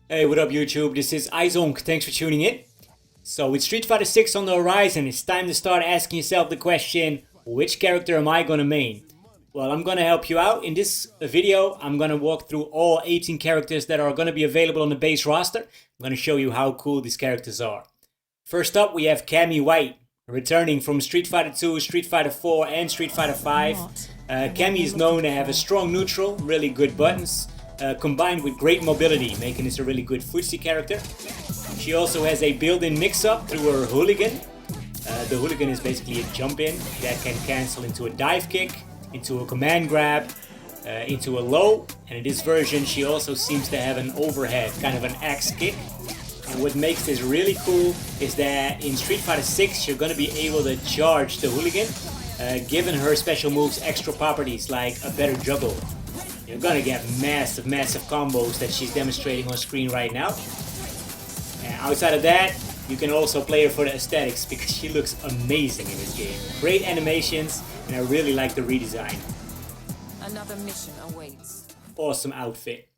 Hey, what up YouTube? This is iZonk. Thanks for tuning in. So with Street Fighter 6 on the horizon, it's time to start asking yourself the question, which character am I gonna main? Well, I'm gonna help you out. In this video, I'm gonna walk through all 18 characters that are gonna be available on the base roster. I'm gonna show you how cool these characters are. First up, we have CAMMY White, returning from Street Fighter 2, Street Fighter 4, and Street Fighter 5. CAMMY is known to have a strong neutral, really good buttons, combined with great mobility, making this a really good footsie character. She also has a built-in mix-up through her hooligan. The hooligan is basically a jump-in that can cancel into a dive kick, into a command grab, into a low, and in this version she also seems to have an overhead, kind of an axe kick. And what makes this really cool is that in Street Fighter 6 you're going to be able to charge the hooligan, giving her special moves extra properties like a better juggle. You're gonna get massive combos that she's demonstrating on screen right now. And outside of that, you can also play her for the aesthetics because she looks amazing in this game. Great animations, and I really like the redesign. Another mission awaits. Awesome outfit.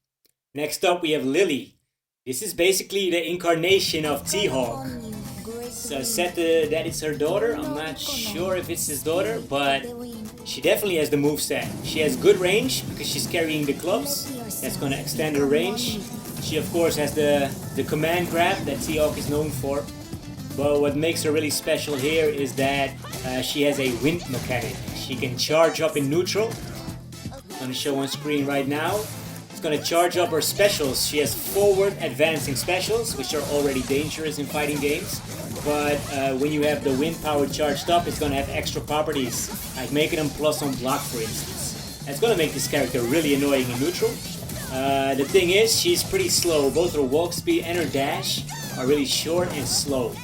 Next up, we have Lily. This is basically the incarnation of T-Hawk. So said that it's her daughter. I'm not sure if it's his daughter, but she definitely has the moveset. She has good range because she's carrying the clubs. That's going to extend her range. She of course has the command grab that T-Hawk is known for. But what makes her really special here is that she has a wind mechanic. She can charge up in neutral. I'm going to show on screen right now. It's going to charge up her specials. She has forward advancing specials, which are already dangerous in fighting games. But when you have the wind power charged up, it's going to have extra properties, like making them plus on block, for instance. That's going to make this character really annoying in neutral. The thing is, she's pretty slow. Both her walk speed and her dash are really short and slow.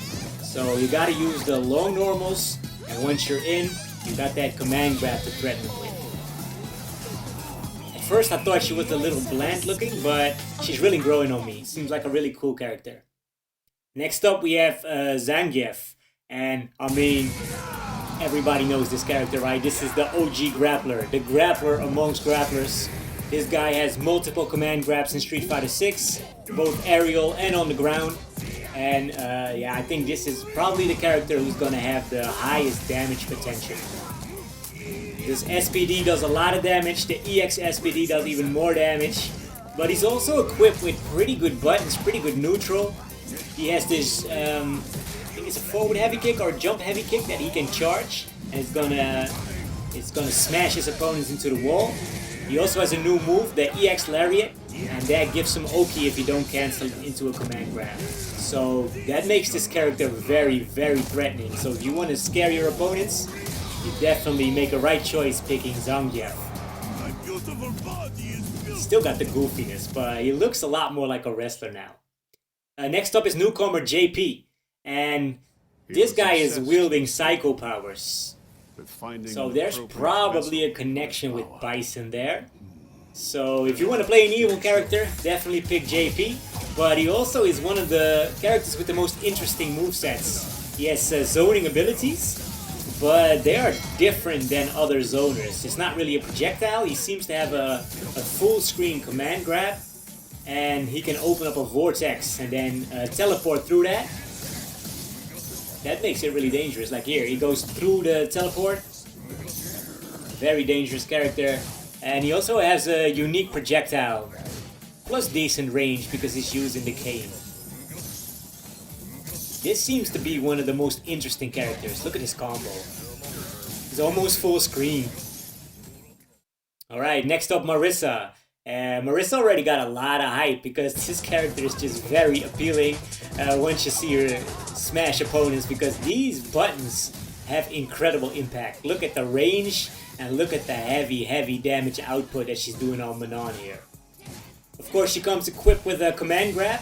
So you got to use the long normals, and once you're in, you got that command grab to threaten them with. At first I thought she was a little bland looking, but she's really growing on me. Seems like a really cool character. Next up we have ZANGIEF, and I mean, everybody knows this character, right? This is the OG grappler, the grappler amongst grapplers. This guy has multiple command grabs in Street Fighter 6, both aerial and on the ground. And yeah, I think this is probably the character who's gonna have the highest damage potential. This SPD does a lot of damage, the EX SPD does even more damage, but he's also equipped with pretty good buttons, pretty good neutral. He has this, I think it's a forward heavy kick or jump heavy kick that he can charge, and it's gonna smash his opponents into the wall. He also has a new move, the EX Lariat, and that gives him Oki if you don't cancel it into a command grab. So that makes this character very threatening. So if you want to scare your opponents, you definitely make a right choice picking ZANGIEF. Still got the goofiness, but he looks a lot more like a wrestler now. Next up is newcomer JP, and this guy is wielding psycho powers. So there's probably a connection with Bison there. So if you want to play an evil character, definitely pick JP. But he also is one of the characters with the most interesting movesets. He has zoning abilities, but they are different than other zoners. It's not really a projectile. He seems to have a full screen command grab, and he can open up a vortex and then teleport through that. That makes it really dangerous. Like here, he goes through the teleport. Very dangerous character. And he also has a unique projectile, plus decent range because he's using the cane. This seems to be one of the most interesting characters. Look at his combo. He's almost full screen. Alright, next up MARISA. MARISA already got a lot of hype because this character is just very appealing once you see her smash opponents, because these buttons have incredible impact. Look at the range and look at the heavy damage output that she's doing on Manon here. Of course she comes equipped with a command grab,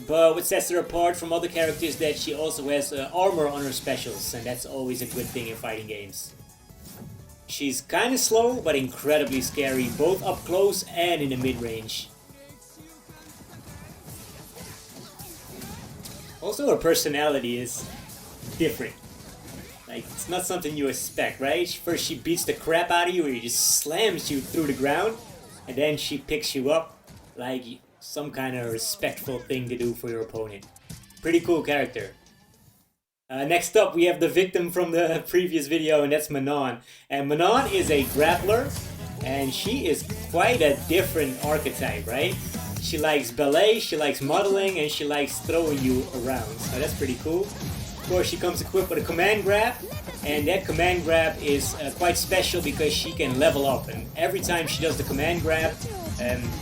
but what sets her apart from other characters is that she also has armor on her specials, and that's always a good thing in fighting games. She's kinda slow, but incredibly scary, both up close and in the mid-range. Also, her personality is different. Like, it's not something you expect, right? First she beats the crap out of you, or she just slams you through the ground, and then she picks you up, like some kind of respectful thing to do for your opponent. Pretty cool character. Next up, we have the victim from the previous video, and that's Manon. And Manon is a grappler, and she is quite a different archetype, right? She likes ballet, she likes modeling, and she likes throwing you around. So that's pretty cool. Of course, she comes equipped with a command grab, and that command grab is quite special because she can level up. And every time she does the command grab,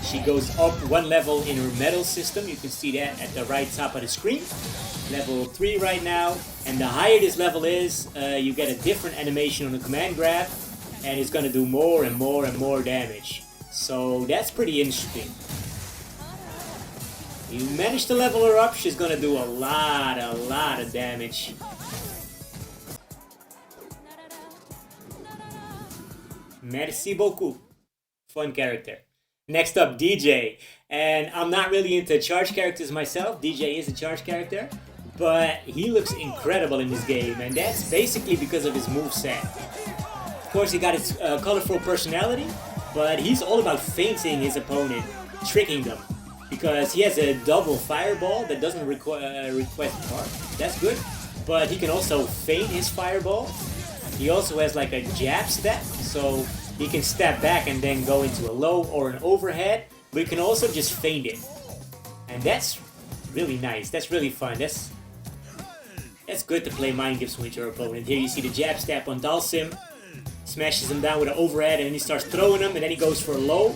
she goes up one level in her medal system. You can see that at the right top of the screen. Level 3 right now, and the higher this level is, you get a different animation on the command grab, and it's gonna do more and more and more damage. So that's pretty interesting. You manage to level her up, she's gonna do a lot of damage. Merci beaucoup. Fun character. Next up, DJ. And I'm not really into charge characters myself. DJ is a charge character, but he looks incredible in this game, and that's basically because of his moveset. Of course, he got his colorful personality, but he's all about feinting his opponent, tricking them, because he has a double fireball that doesn't request card. That's good, but he can also feint his fireball. He also has like a jab step, so he can step back and then go into a low or an overhead, but he can also just feint it. And that's really nice, that's really fun. That's good to play mind games with your opponent. Here you see the jab step on DHALSIM. Smashes him down with an overhead, and then he starts throwing him, and then he goes for a low.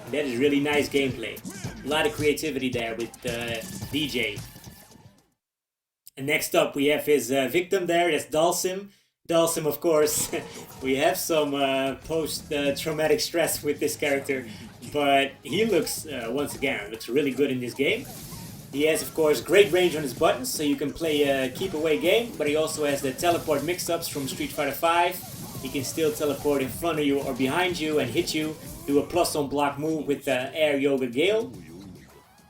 And that is really nice gameplay. A lot of creativity there with DJ. And next up we have his victim there, that's DHALSIM. DHALSIM, of course, we have some post-traumatic stress with this character, but he looks, once again, looks really good in this game. He has, of course, great range on his buttons, so you can play a keep-away game, but he also has the teleport mix-ups from Street Fighter V. He can still teleport in front of you or behind you and hit you, do a plus-on-block move with the Air Yoga Gale.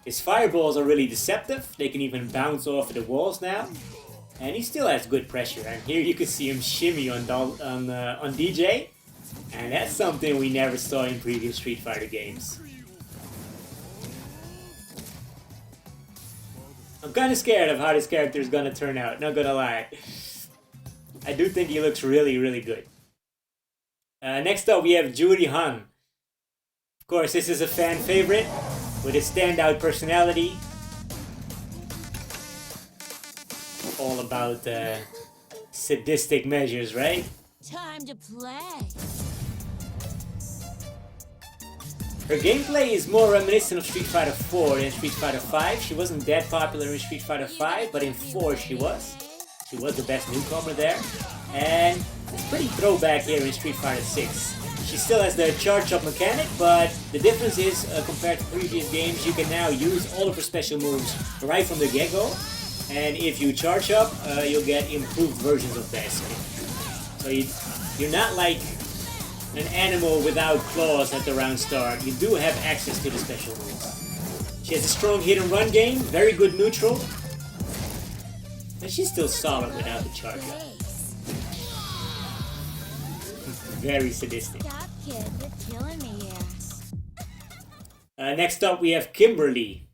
His fireballs are really deceptive, they can even bounce off the walls now. And he still has good pressure, and here you can see him shimmy on DJ, and that's something we never saw in previous Street Fighter games. I'm kind of scared of how this character is gonna turn out, not gonna lie. I do think he looks really good. Next up we have Judy Han. Of course, this is a fan favorite with his standout personality. All about sadistic measures, right? Time to play. Her gameplay is more reminiscent of Street Fighter 4 than Street Fighter 5. She wasn't that popular in Street Fighter 5, but in 4 she was. She was the best newcomer there. And it's pretty throwback here in Street Fighter 6. She still has the charge-up mechanic, but the difference is, compared to previous games, you can now use all of her special moves right from the get-go. And if you charge up, you'll get improved versions of that. So you're not like an animal without claws at the round start. You do have access to the special moves. She has a strong hit and run game, very good neutral. And she's still solid without the charge up. Very sadistic. Stop, kid. You're killing me here. Next up we have Kimberly.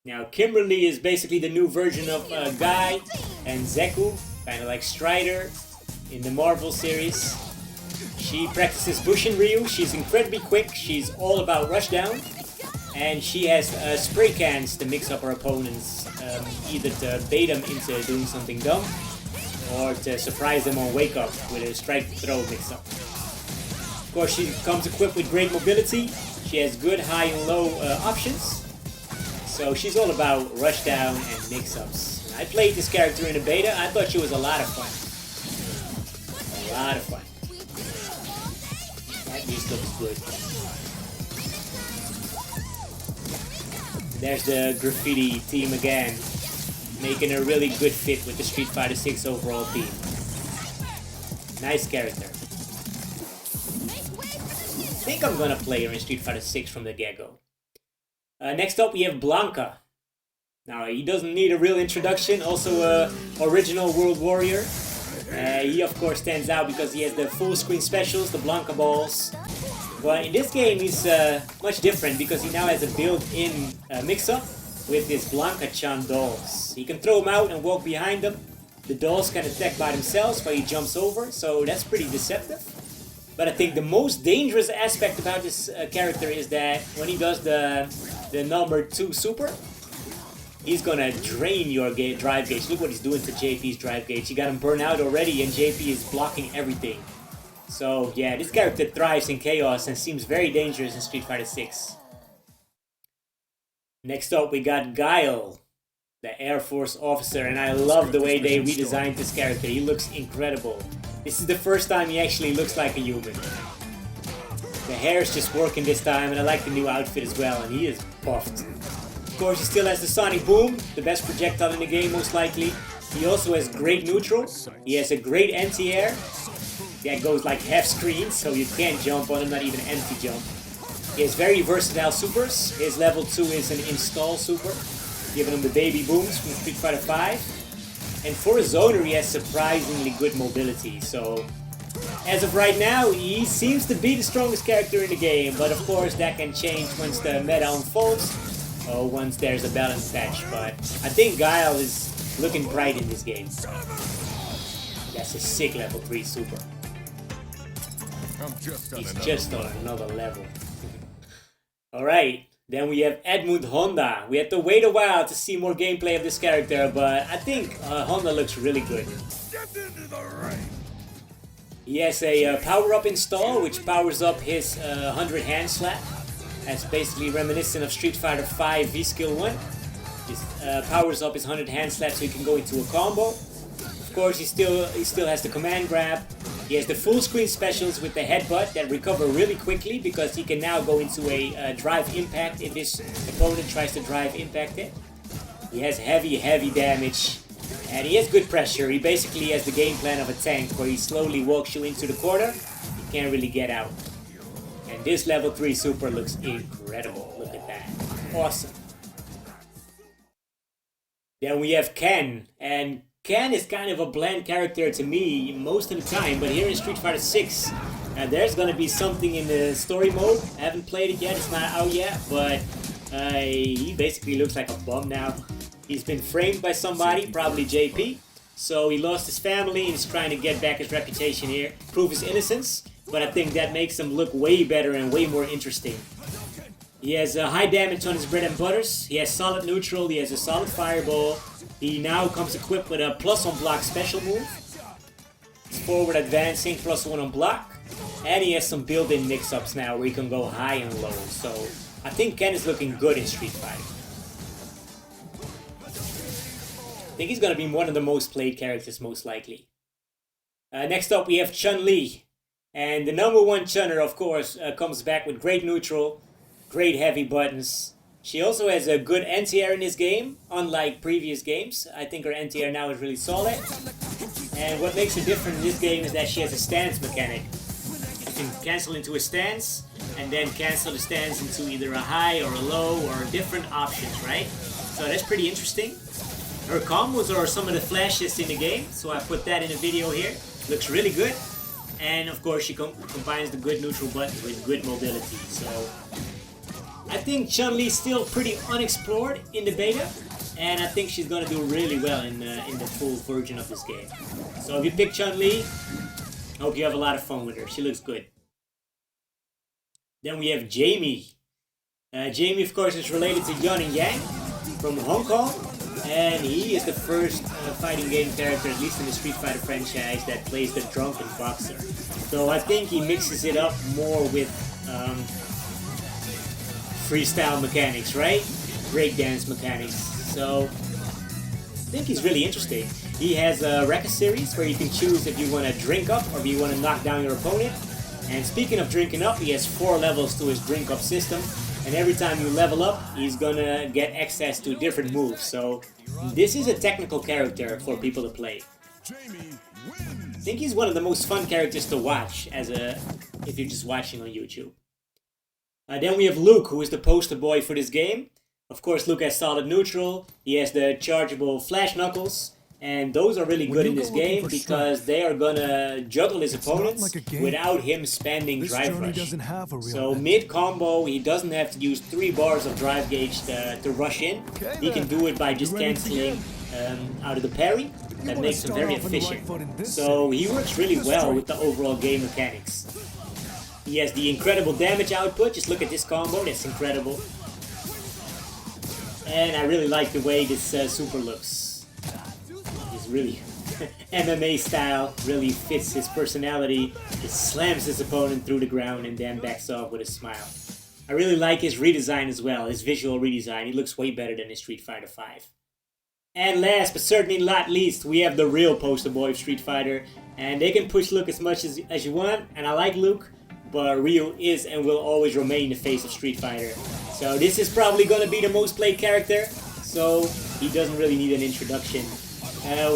Now Kimberly is basically the new version of Guile and Zeku, kind of like Strider in the Marvel series. She practices Bushin Ryu, she's incredibly quick, she's all about rushdown, and she has spray cans to mix up her opponents, either to bait them into doing something dumb, or to surprise them on wake up with a strike throw mix up. Of course, she comes equipped with great mobility, she has good high and low options, so she's all about rushdown and mix-ups. I played this character in a beta, I thought she was a lot of fun. A lot of fun. That just looks good. There's the graffiti team again, making a really good fit with the Street Fighter 6 overall team. Nice character. I think I'm gonna play her in Street Fighter 6 from the get-go. Next up we have BLANKA. Now he doesn't need a real introduction, also a original World Warrior. He of course stands out because he has the full screen specials, the BLANKA balls. But in this game, he's much different because he now has a built-in mix-up with his BLANKA CHUN dolls. He can throw them out and walk behind them. The dolls can attack by themselves while he jumps over, so that's pretty deceptive. But I think the most dangerous aspect about this character is that when he does the number 2 super, he's gonna drain your drive gauge. Look what he's doing to JP's drive gauge. He got him burned out already and JP is blocking everything. So yeah, this character thrives in chaos and seems very dangerous in Street Fighter 6. Next up we got Guile, the Air Force officer, and I love the way they redesigned this character. He looks incredible. This is the first time he actually looks like a human. The hair is just working this time, and I like the new outfit as well, and he is buffed. Of course, he still has the Sonic Boom, the best projectile in the game most likely. He also has great neutral. He has a great anti-air. That goes like half screen, so you can't jump on him, not even empty jump. He has very versatile supers. His level 2 is an install super, giving him the baby booms from Street Fighter 5. And for a zoner, he has surprisingly good mobility, so as of right now, he seems to be the strongest character in the game, but of course that can change once the meta unfolds, or once there's a balance patch, but I think Guile is looking bright in this game. That's a sick level 3 super. He's just on another level. Alright. Then we have Edmund Honda. We had to wait a while to see more gameplay of this character, but I think Honda looks really good. He has a power-up install, which powers up his 100 hand slap. That's basically reminiscent of Street Fighter 5 V-Skill 1. This powers up his 100 hand slap so he can go into a combo. Of course, he still has the command grab. He has the full screen specials with the headbutt that recover really quickly because he can now go into a drive impact if his opponent tries to drive impact it. He has heavy damage and he has good pressure. He basically has the game plan of a tank where he slowly walks you into the corner. You can't really get out. And this level 3 super looks incredible. Look at that. Awesome. Then we have Ken, and Ken is kind of a bland character to me most of the time, but here in Street Fighter 6, there's gonna be something in the story mode. I haven't played it yet, it's not out yet, but he basically looks like a bum now. He's been framed by somebody, probably JP, so he lost his family and he's trying to get back his reputation here, prove his innocence, but I think that makes him look way better and way more interesting. He has high damage on his bread and butters, he has solid neutral, he has a solid fireball. He now comes equipped with a plus on block special move. He's forward advancing, +1 on block. And he has some built-in mix-ups now where he can go high and low. So I think Ken is looking good in Street Fighter. I think he's going to be one of the most played characters most likely. Next up we have CHUN-LI. And the #1 Chunner, of course, comes back with great neutral, great heavy buttons. She also has a good anti-air in this game, unlike previous games. I think her anti-air now is really solid. And what makes her different in this game is that she has a stance mechanic. You can cancel into a stance, and then cancel the stance into either a high or a low or different options, right? So that's pretty interesting. Her combos are some of the flashiest in the game, so I put that in a video here. Looks really good. And of course she combines the good neutral buttons with good mobility, so I think Chun-Li is still pretty unexplored in the beta, and I think she's gonna do really well in the full version of this game. So if you pick Chun-Li, I hope you have a lot of fun with her. She looks good. Then we have Jamie. Jamie, of course, is related to Yun and Yang from Hong Kong, and he is the first fighting game character, at least in the Street Fighter franchise, that plays the drunken boxer. So I think he mixes it up more with freestyle mechanics, right? Breakdance mechanics. So I think he's really interesting. He has a record series where you can choose if you want to drink up or if you want to knock down your opponent. And speaking of drinking up, he has 4 levels to his drink up system. And every time you level up, he's gonna get access to different moves. So this is a technical character for people to play. I think he's one of the most fun characters to watch if you're just watching on YouTube. Then we have Luke, who is the poster boy for this game. Of course, Luke has solid neutral, he has the chargeable flash knuckles, And those are really good you in this go looking game for because strength, they are gonna juggle his it's not opponents like a game. without him spending This drive journey rush. doesn't have a real So end. mid combo, he doesn't have to use 3 bars of drive gauge to rush in. Okay, He can then. do it by just You ready to canceling out of the parry. That wanna makes him start very off on the right efficient. foot in this So city. he works really Just well straight. with the overall game mechanics. He has the incredible damage output. Just look at this combo, that's incredible. And I really like the way this super looks. He's really MMA style, really fits his personality. He slams his opponent through the ground and then backs off with a smile. I really like his redesign as well, his visual redesign. He looks way better than in Street Fighter V. And last but certainly not least, we have the real poster boy of Street Fighter. And they can push Luke as much as you want, and I like Luke, but Ryu is and will always remain the face of Street Fighter. So this is probably gonna be the most played character, so he doesn't really need an introduction.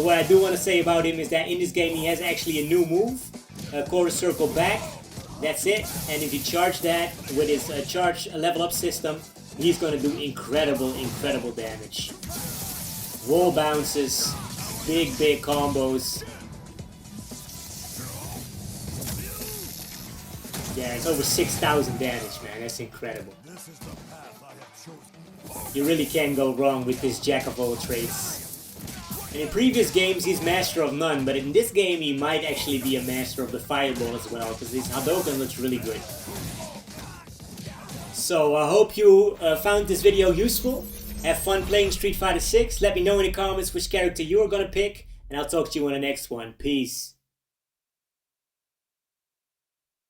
What I do want to say about him is that in this game he has actually a new move, a quarter circle back. That's it, and if you charge that with his charge level up system, he's gonna do incredible damage. Wall bounces, big combos. Yeah, it's over 6,000 damage, man. That's incredible. You really can't go wrong with this jack of all trades. And in previous games, he's master of none, but in this game, he might actually be a master of the fireball as well, because his Hadouken looks really good. So I hope you found this video useful. Have fun playing Street Fighter 6. Let me know in the comments which character you're gonna pick, and I'll talk to you on the next one. Peace.